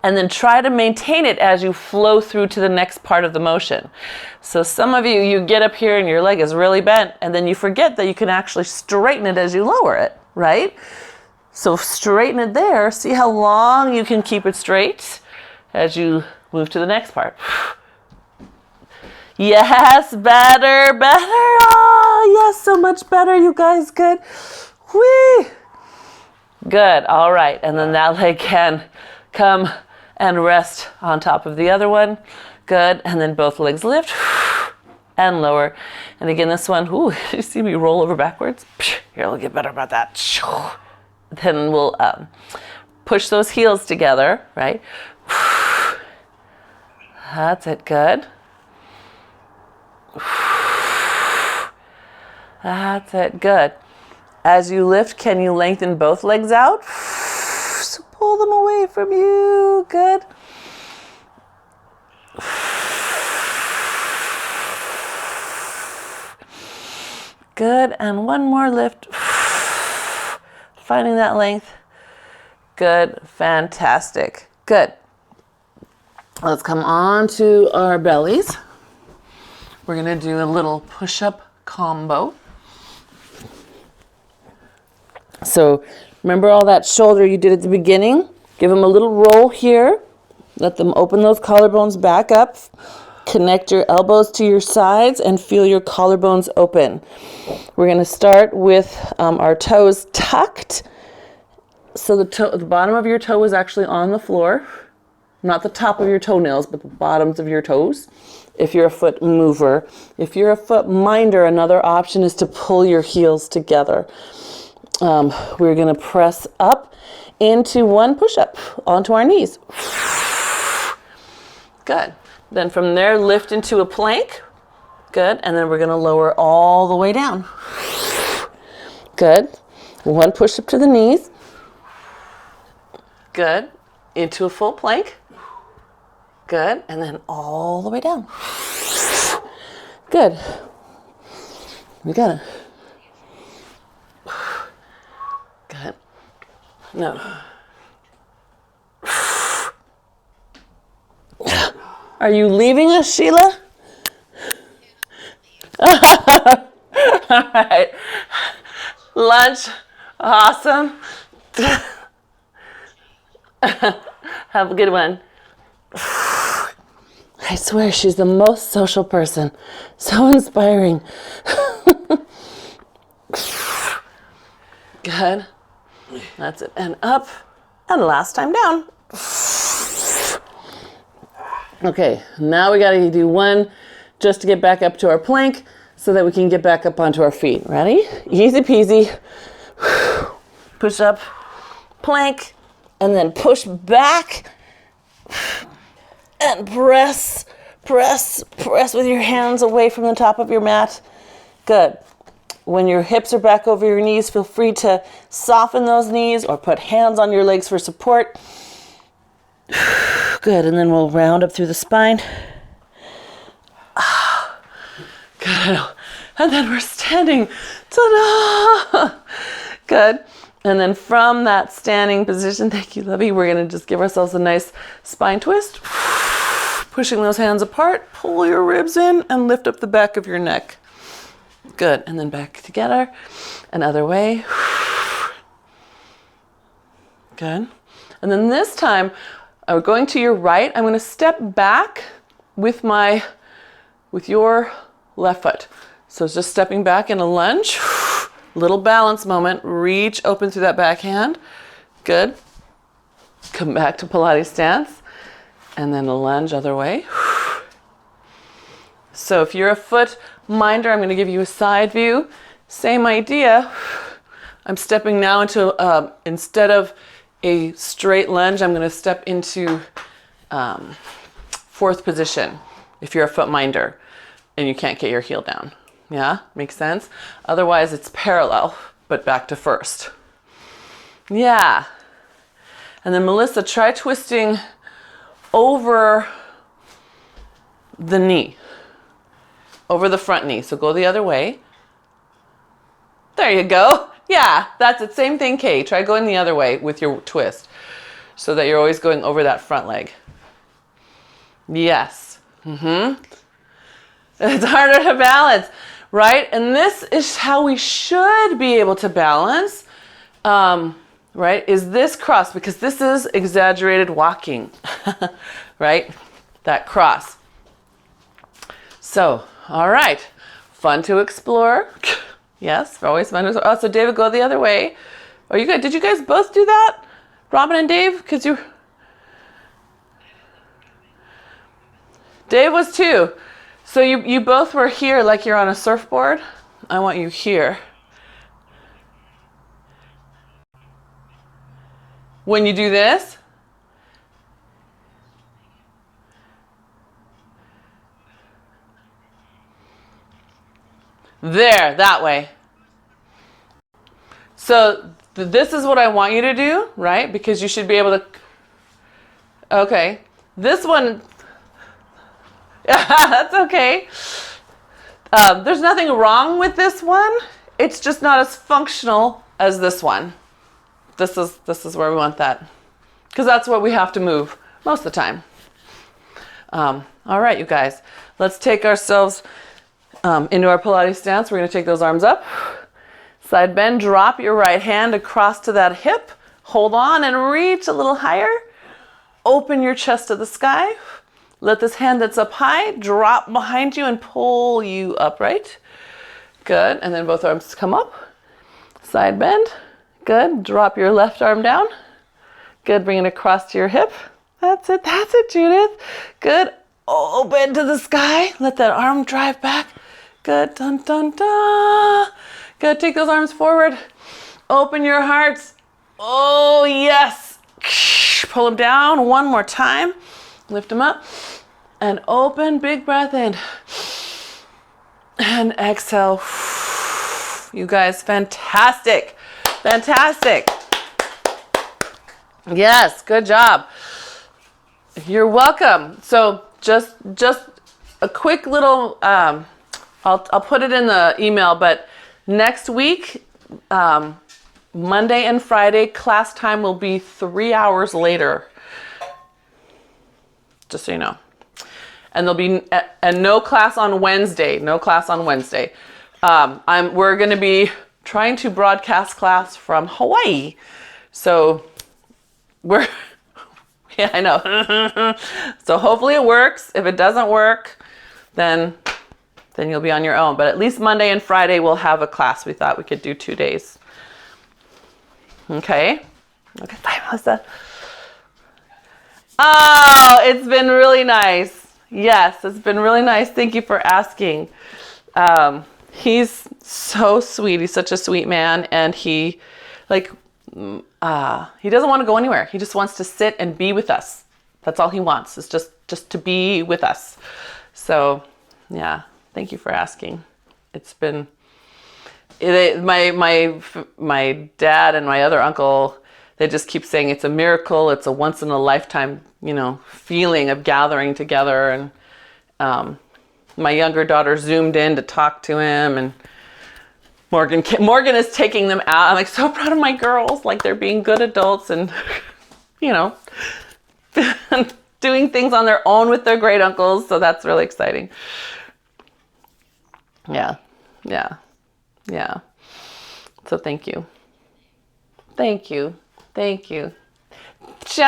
and then try to maintain it as you flow through to the next part of the motion. So some of you get up here and your leg is really bent, and then you forget that you can actually straighten it as you lower it, right? So straighten it there. See how long you can keep it straight as you move to the next part. Yes, better, better. Oh, yes, so much better, you guys. Good. Whee! Good. All right. And then that leg can come and rest on top of the other one. Good. And then both legs lift and lower. And again, this one, ooh, you see me roll over backwards? Here, we'll get better about that. Then we'll push those heels together, right? That's it. Good. That's it. Good. As you lift, can you lengthen both legs out? So pull them away from you. Good. Good. And one more lift. Finding that length. Good. Fantastic. Good. Let's come on to our bellies. We're going to do a little push-up combo. So remember all that shoulder you did at the beginning? Give them a little roll here. Let them open those collarbones back up. Connect your elbows to your sides and feel your collarbones open. We're going to start with our toes tucked. So the bottom of your toe is actually on the floor. Not the top of your toenails, but the bottoms of your toes. If you're a foot mover. If you're a foot minder, another option is to pull your heels together. We're going to press up into one push-up onto our knees. Good. Then from there, lift into a plank. Good. And then we're going to lower all the way down. Good. One push-up to the knees. Good. Into a full plank. Good. And then all the way down. Good. We got it. Good. No. Are you leaving us, Sheila? All right. Lunch. Awesome. Have a good one. I swear she's the most social person. So inspiring. Good. That's it. And up. And last time down. Okay, now we gotta do one just to get back up to our plank so that we can get back up onto our feet. Ready? Easy peasy. Push up, plank, and then push back and press with your hands away from the top of your mat. Good. When your hips are back over your knees, feel free to soften those knees or put hands on your legs for support. Good, and then we'll round up through the spine. Good, and then we're standing. Ta-da! Good, and then from that standing position, thank you, Lovey, we're gonna just give ourselves a nice spine twist. Pushing those hands apart, pull your ribs in and lift up the back of your neck. Good, and then back together, another way. Good, and then this time, going to your right, I'm going to step back with your left foot. So it's just stepping back in a lunge, little balance moment, reach open through that backhand. Good. Come back to Pilates stance, and then a lunge other way. So if you're a foot minder, I'm going to give you a side view. Same idea. I'm stepping now into, instead of a straight lunge, I'm going to step into fourth position if you're a foot minder and you can't get your heel down. Yeah, makes sense? Otherwise, it's parallel, but back to first. Yeah. And then Melissa, try twisting over the knee, over the front knee. So go the other way. There you go. Yeah, that's it. Same thing, Kay. Try going the other way with your twist so that you're always going over that front leg. Yes. It's harder to balance, right? And this is how we should be able to balance, right? Is this cross, because this is exaggerated walking, right? That cross. So, all right. Fun to explore. Yes, always fun to explore. Oh, so David, go the other way. Oh, you guys, did you guys both do that? Robin and Dave? Because you... Dave was too. So you both were here like you're on a surfboard. I want you here. When you do this, there, that way. So this is what I want you to do, right? Because you should be able to, okay. This one, that's okay. There's nothing wrong with this one. It's just not as functional as this one. This is where we want that, because that's what we have to move most of the time. All right, you guys, let's take ourselves into our Pilates stance. We're going to take those arms up, side bend, drop your right hand across to that hip, hold on and reach a little higher. Open your chest to the sky. Let this hand that's up high drop behind you and pull you upright. Good. And then both arms come up. Side bend. Good. Drop your left arm down. Good. Bring it across to your hip. That's it. That's it, Judith. Good. Open to the sky. Let that arm drive back. Good. Dun, dun, dun. Good. Take those arms forward. Open your hearts. Oh, yes. Pull them down one more time. Lift them up and open. Big breath in and exhale. You guys, fantastic. Fantastic. Yes, good job. You're welcome. So just a quick little, I'll put it in the email, but next week, Monday and Friday, class time will be 3 hours later. Just so you know. And there'll be no class on Wednesday. No class on Wednesday. We're going to be trying to broadcast class from Hawaii. So yeah, I know. So hopefully it works. If it doesn't work, then you'll be on your own. But at least Monday and Friday we'll have a class. We thought we could do 2 days. Okay. Okay. Bye, Melissa. Oh, it's been really nice. Yes, it's been really nice. Thank you for asking. He's so sweet. He's such a sweet man, and he doesn't want to go anywhere. He just wants to sit and be with us. That's all he wants, is just to be with us. So, yeah, thank you for asking. It's been my dad and my other uncle, they just keep saying it's a miracle. It's a once in a lifetime, feeling of gathering together. And my younger daughter zoomed in to talk to him, and Morgan is taking them out. I'm like so proud of my girls, like they're being good adults and, doing things on their own with their great uncles. So that's really exciting. Yeah. So thank you. Thank you.